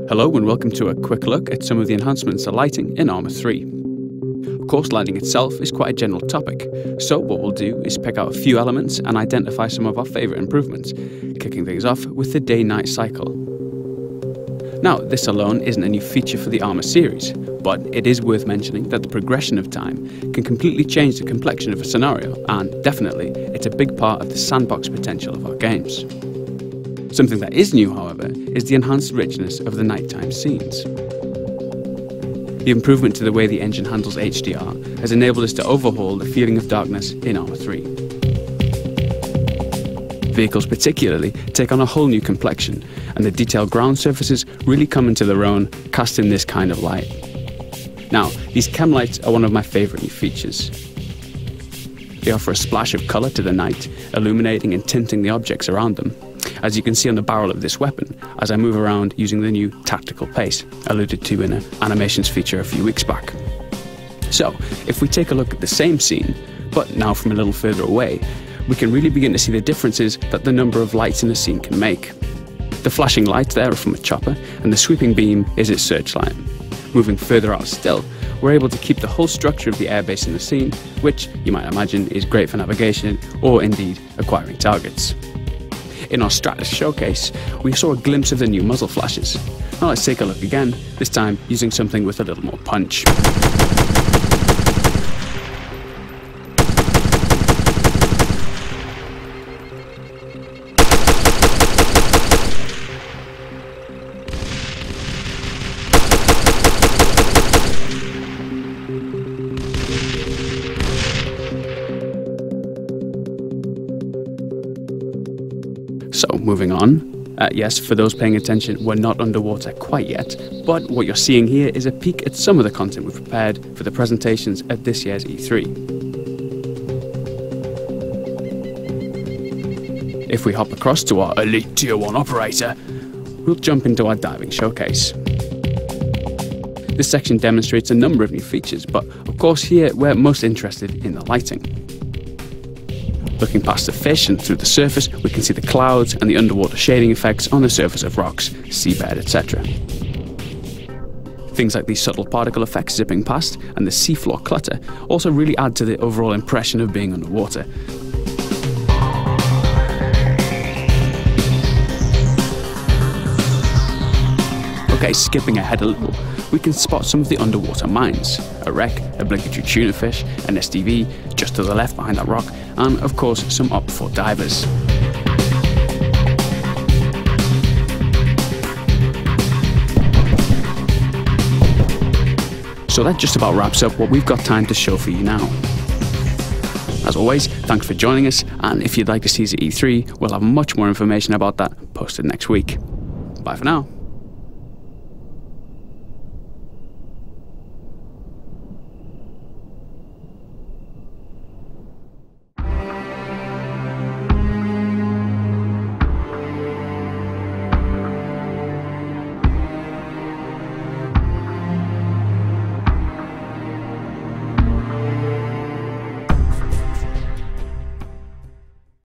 Hello and welcome to a quick look at some of the enhancements to lighting in Arma 3. Of course, lighting itself is quite a general topic, so what we'll do is pick out a few elements and identify some of our favourite improvements, kicking things off with the day-night cycle. Now, this alone isn't a new feature for the Arma series, but it is worth mentioning that the progression of time can completely change the complexion of a scenario, and definitely, it's a big part of the sandbox potential of our games. Something that is new, however, is the enhanced richness of the nighttime scenes. The improvement to the way the engine handles HDR has enabled us to overhaul the feeling of darkness in Arma 3. Vehicles particularly take on a whole new complexion, and the detailed ground surfaces really come into their own, casting this kind of light. Now, these chem lights are one of my favourite new features. They offer a splash of colour to the night, illuminating and tinting the objects around them, as you can see on the barrel of this weapon as I move around using the new tactical pace, alluded to in an animations feature a few weeks back. So, if we take a look at the same scene, but now from a little further away, we can really begin to see the differences that the number of lights in a scene can make. The flashing lights there are from a chopper, and the sweeping beam is its searchlight. Moving further out still, we're able to keep the whole structure of the airbase in the scene, which, you might imagine, is great for navigation or indeed acquiring targets. In our Stratus showcase, we saw a glimpse of the new muzzle flashes. Now let's take a look again, this time using something with a little more punch. So, moving on. Yes, for those paying attention, we're not underwater quite yet, but what you're seeing here is a peek at some of the content we've prepared for the presentations at this year's E3. If we hop across to our elite Tier 1 operator, we'll jump into our diving showcase. This section demonstrates a number of new features, but of course here we're most interested in the lighting. Looking past the fish and through the surface, we can see the clouds and the underwater shading effects on the surface of rocks, seabed, etc. Things like these subtle particle effects zipping past and the seafloor clutter also really add to the overall impression of being underwater. Okay, skipping ahead a little, we can spot some of the underwater mines. A wreck, a obligatory tuna fish, an STV, just to the left behind that rock, and of course some Op-4 divers. So that just about wraps up what we've got time to show for you now. As always, thanks for joining us, and if you'd like to see us at E3, we'll have much more information about that posted next week. Bye for now.